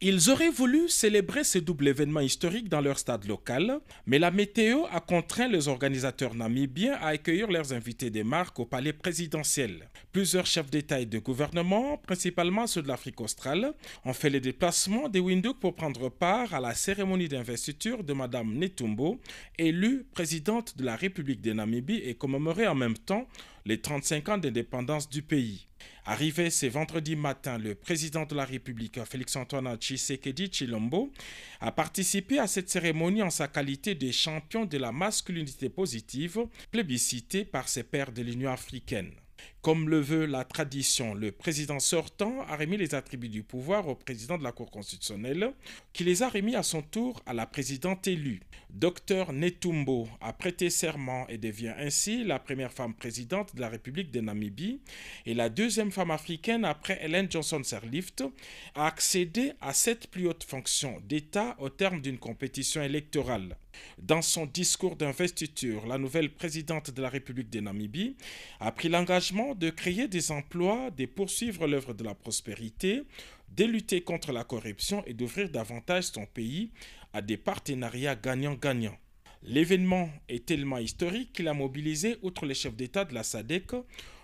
Ils auraient voulu célébrer ce double événement historique dans leur stade local, mais la météo a contraint les organisateurs namibiens à accueillir leurs invités des marques au palais présidentiel. Plusieurs chefs d'État et de gouvernement, principalement ceux de l'Afrique australe, ont fait le déplacement de Windhoek pour prendre part à la cérémonie d'investiture de Mme Netumbo, élue présidente de la République de Namibie et commémorer en même temps les 35 ans d'indépendance du pays. Arrivé ce vendredi matin, le président de la République, Félix-Antoine Tshisekedi Tshilombo, a participé à cette cérémonie en sa qualité de champion de la masculinité positive, plébiscité par ses pairs de l'Union africaine. Comme le veut la tradition, le président sortant a remis les attributs du pouvoir au président de la Cour constitutionnelle, qui les a remis à son tour à la présidente élue. Dr Netumbo a prêté serment et devient ainsi la première femme présidente de la République de Namibie et la deuxième femme africaine après Ellen Johnson Sirleaf à accéder à cette plus haute fonction d'État au terme d'une compétition électorale. Dans son discours d'investiture, la nouvelle présidente de la République de Namibie a pris l'engagement de créer des emplois, de poursuivre l'œuvre de la prospérité, de lutter contre la corruption et d'ouvrir davantage son pays à des partenariats gagnant-gagnant. L'événement est tellement historique qu'il a mobilisé, outre les chefs d'État de la SADC,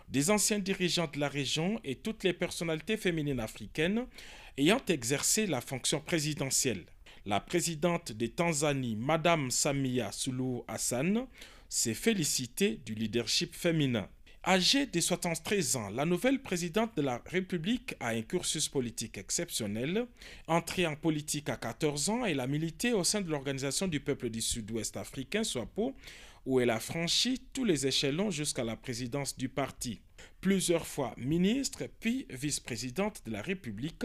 des anciens dirigeants de la région et toutes les personnalités féminines africaines ayant exercé la fonction présidentielle. La présidente de Tanzanie, Madame Samia Suluhu Hassan, s'est félicitée du leadership féminin. Âgée de 73 ans, la nouvelle présidente de la République a un cursus politique exceptionnel. Entrée en politique à 14 ans, elle a milité au sein de l'Organisation du peuple du Sud-Ouest africain, SWAPO, où elle a franchi tous les échelons jusqu'à la présidence du parti. Plusieurs fois ministre puis vice-présidente de la République,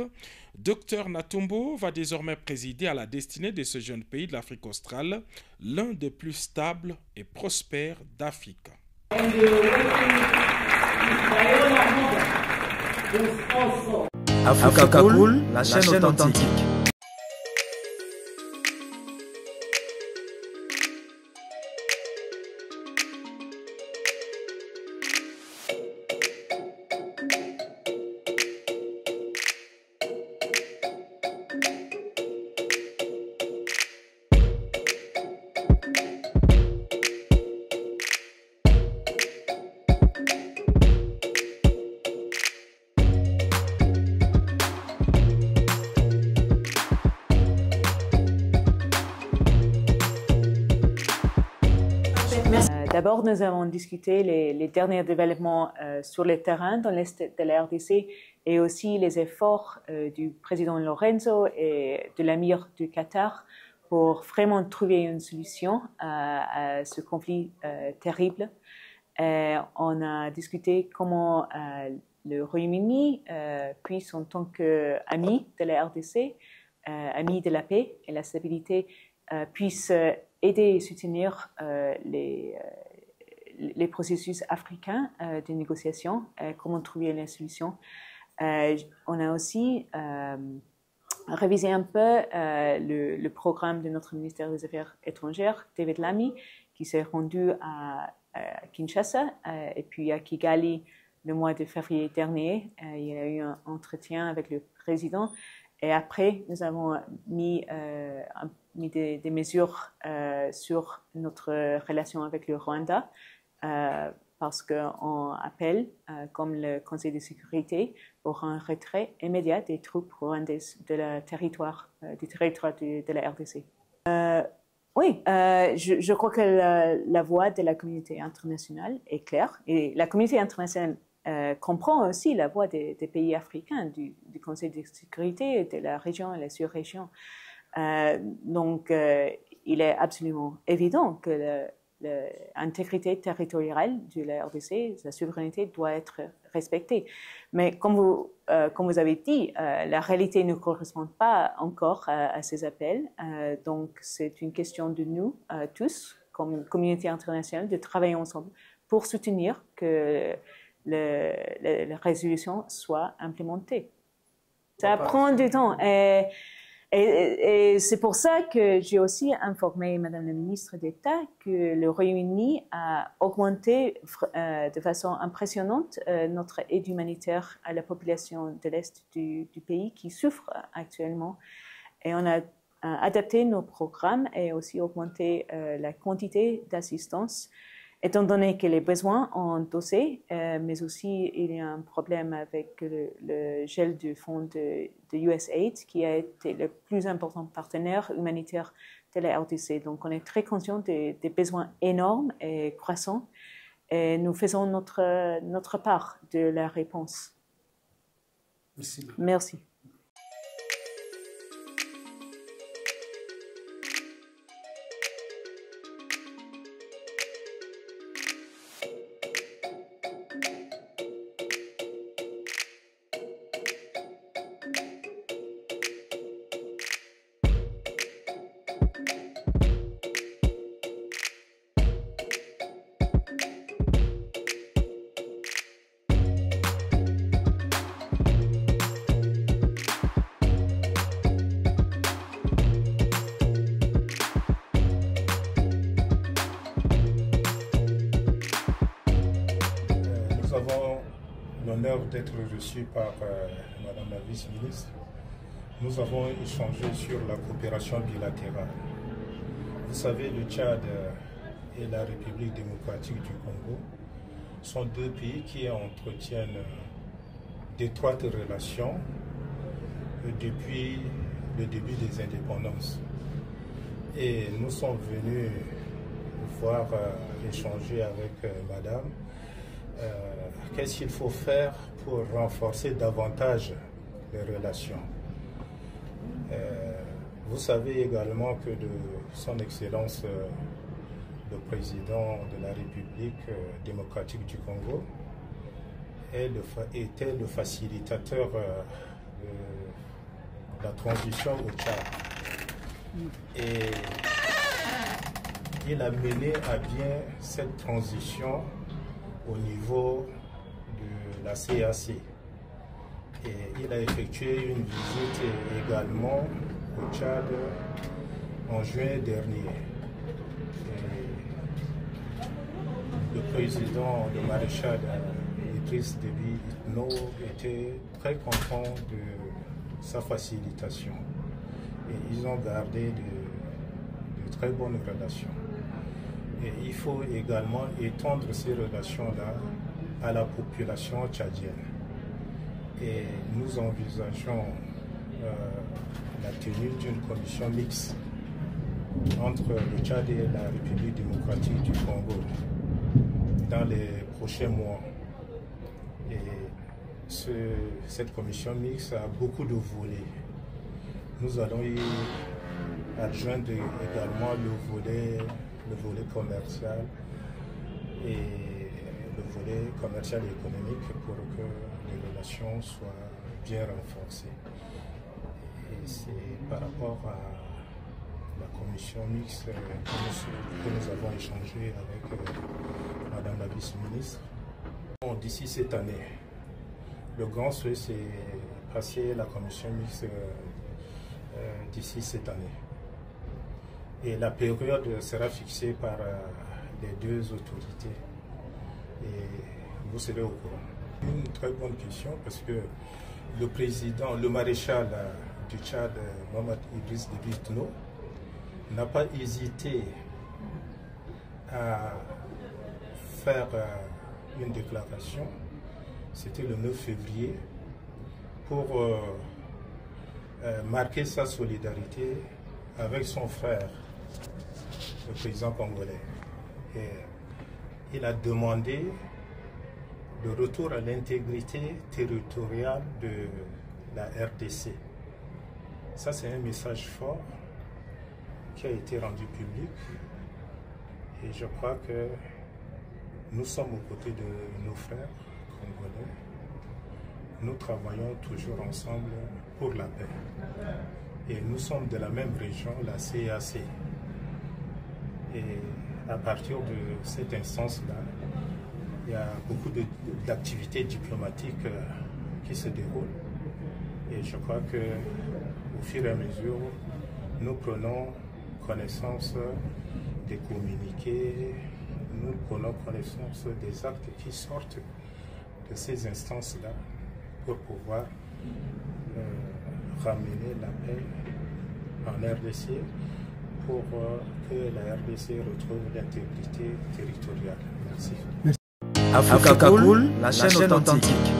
Dr Netumbo va désormais présider à la destinée de ce jeune pays de l'Afrique australe, l'un des plus stables et prospères d'Afrique. Africa Cool, la chaîne authentique. D'abord, nous avons discuté les derniers développements sur le terrain dans l'Est de la RDC et aussi les efforts du président Lorenzo et de l'émir du Qatar pour vraiment trouver une solution à ce conflit terrible. On a discuté comment le Royaume-Uni puisse, en tant qu'ami de la RDC, ami de la paix et la stabilité, puisse aider et soutenir les processus africains de négociation, comment trouver la solution. On a aussi révisé un peu le programme de notre ministère des Affaires étrangères, David Lammy, qui s'est rendu à Kinshasa et puis à Kigali le mois de février dernier. Il y a eu un entretien avec le président. Et après, nous avons mis des mesures sur notre relation avec le Rwanda parce qu'on appelle, comme le Conseil de sécurité, pour un retrait immédiat des troupes rwandaises du territoire de la RDC. Oui, je crois que la voix de la communauté internationale est claire et la communauté internationale comprend aussi la voix des pays africains, du Conseil de sécurité, de la région et la sous-région. Donc, il est absolument évident que l'intégrité territoriale de la RDC, sa souveraineté doit être respectée. Mais comme vous avez dit, la réalité ne correspond pas encore à ces appels. Donc, c'est une question de nous tous, comme communauté internationale, de travailler ensemble pour soutenir que la résolution soit implémentée. Ça prend du temps. Et Et c'est pour ça que j'ai aussi informé Madame la ministre d'État que le Royaume-Uni a augmenté de façon impressionnante notre aide humanitaire à la population de l'Est du pays qui souffre actuellement. Et on a adapté nos programmes et aussi augmenté la quantité d'assistance, étant donné que les besoins ont dosé, mais aussi il y a un problème avec le gel du fonds de USAID, qui a été le plus important partenaire humanitaire de la RDC. Donc on est très conscient des besoins énormes et croissants, et nous faisons notre part de la réponse. Merci. Merci. Nous avons l'honneur d'être reçus par Madame la vice-ministre. Nous avons échangé sur la coopération bilatérale. Vous savez, le Tchad et la République démocratique du Congo sont deux pays qui entretiennent d'étroites relations depuis le début des indépendances. Et nous sommes venus voir, échanger avec Madame. Qu'est-ce qu'il faut faire pour renforcer davantage les relations? Vous savez également que Son Excellence le Président de la République démocratique du Congo était le facilitateur de la transition au Tchad. Et il a mené à bien cette transition au niveau de la CAC. Et il a effectué une visite également au Tchad en juin dernier. Et le président, le maréchal Idriss Déby Itno était très content de sa facilitation. Et ils ont gardé de très bonnes relations. Et il faut également étendre ces relations-là à la population tchadienne. Et nous envisageons la tenue d'une commission mixte entre le Tchad et la République démocratique du Congo dans les prochains mois. Et cette commission mixte a beaucoup de volets. Nous allons y adjoindre également le volet commercial et le volet commercial et économique pour que les relations soient bien renforcées. Et c'est par rapport à la commission mixte que nous avons échangé avec Madame la vice-ministre. D'ici cette année, le grand souhait c'est passer la commission mixte d'ici cette année. Et la période sera fixée par les deux autorités. Et vous serez au courant. Une très bonne question parce que le président, le maréchal du Tchad, Mohamed Idriss Déby Itno, n'a pas hésité à faire une déclaration. C'était le 9 février pour marquer sa solidarité avec son frère, le président congolais. Et il a demandé le retour à l'intégrité territoriale de la RDC. Ça, c'est un message fort qui a été rendu public. Et je crois que nous sommes aux côtés de nos frères congolais. Nous travaillons toujours ensemble pour la paix. Et nous sommes de la même région, la CAC. Et à partir de cette instance-là, il y a beaucoup d'activités diplomatiques qui se déroulent. Et je crois que au fur et à mesure, nous prenons connaissance des communiqués, nous prenons connaissance des actes qui sortent de ces instances-là pour pouvoir ramener la paix en RDC pour que la RDC retrouve l'intégrité territoriale. Merci. Africa Cool, la chaîne authentique.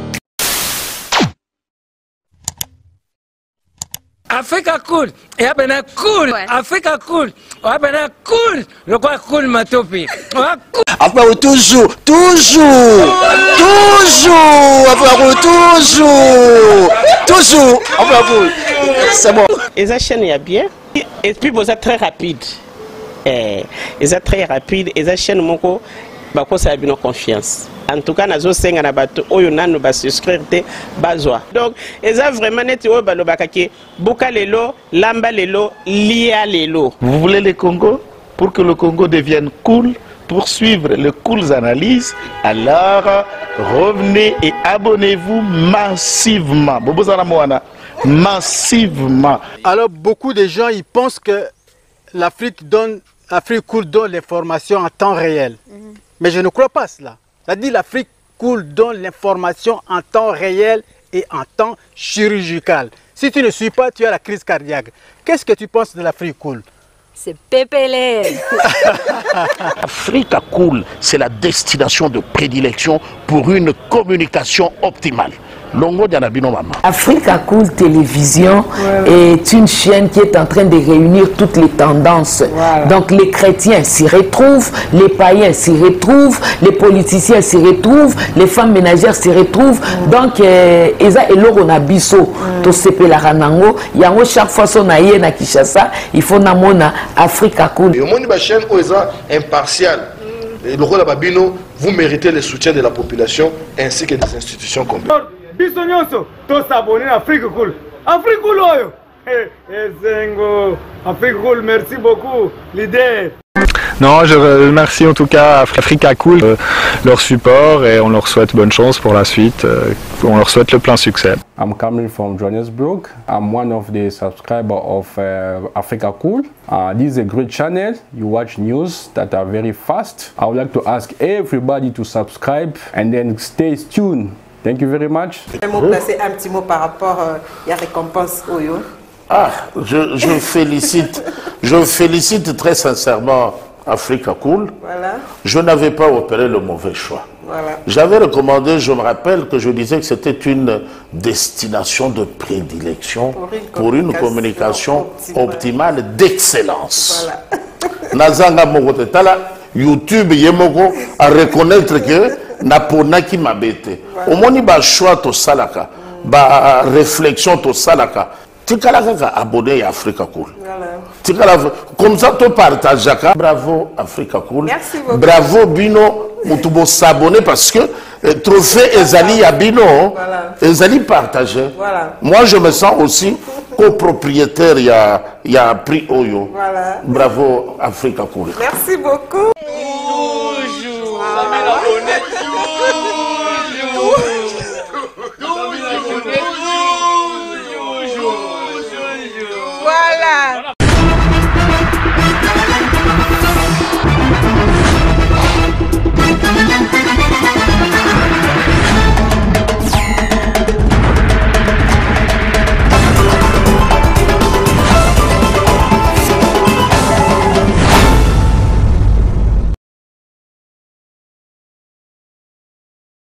Africa Cool, et abena cool, Africa Cool, abena cool, le quoi cool matopi. Après toujours, après cool. C'est bon. Et ça chaîne est bien, et puis vous êtes très rapide. Et ça très rapide, et ça chaîne mon co, bah quoi ça a bien confiance. En tout cas, nous avons na bato oyo nanu ba souscrire te bazwa. Donc, eza vraiment net o balobakaki buka lelo, lamba lelo, lia lelo. Vous voulez le Congo pour que le Congo devienne cool, pour suivre les cool analyses, alors revenez et abonnez-vous massivement. Bobozana Moana, massivement. Alors beaucoup de gens ils pensent que l'Afrique cool donne l'information en temps réel. Mais je ne crois pas cela. C'est-à-dire l'Afrique cool donne l'information en temps réel et en temps chirurgical. Si tu ne suis pas, tu as la crise cardiaque. Qu'est-ce que tu penses de l'Afrique cool? C'est pépélé. Africa Cool, c'est la destination de prédilection pour une communication optimale. Longo Dianabino Mama. Africa Cool Télévision est une chaîne qui est en train de réunir toutes les tendances. Donc les chrétiens s'y retrouvent, les païens s'y retrouvent, les politiciens s'y retrouvent, les femmes ménagères s'y retrouvent. Donc Eza Eloro na biso to sepe la ranango, yango chaque fois son aïe na Kinshasa, il faut namona Africa Cool. Et au monde de la chaîne Oza impartial. Et le rôle de Babino, vous méritez le soutien de la population ainsi que des institutions complètes. Bisognoso, tous s'abonner à Africa Cool. Africa Cool, oyo. Zengo, Africa Cool, merci beaucoup, l'idée. Non, je remercie en tout cas Africa Cool, leur support et on leur souhaite bonne chance pour la suite. On leur souhaite le plein succès. I'm coming from Johannesburg. I'm one of the subscribers of Africa Cool. This is a great channel. You watch news that are very fast. I would like to ask everybody to subscribe and then stay tuned. Thank you very much. Placer un petit mot par rapport à la récompense Oyo. Ah, je félicite très sincèrement Africa Cool. Voilà. Je n'avais pas opéré le mauvais choix. Voilà. J'avais recommandé, je me rappelle que je disais que c'était une destination de prédilection pour une communication optimale d'excellence. Voilà. Nazanga Mogotala, YouTube Yemoko à reconnaître que Naponaki Mabete. Au moins, il y a choix to salaka, ba réflexion to salaka. Tu as abonné à Africa Cool. Comme ça, tu partages. Bravo Africa Cool. Merci beaucoup. Bravo Bino. Tu peux s'abonner parce que trophée Ezali à Bino. Ezali partagé. Voilà. Moi, je me sens aussi copropriétaire. Il y a prix Oyo. Voilà. Bravo Africa Cool. Merci beaucoup.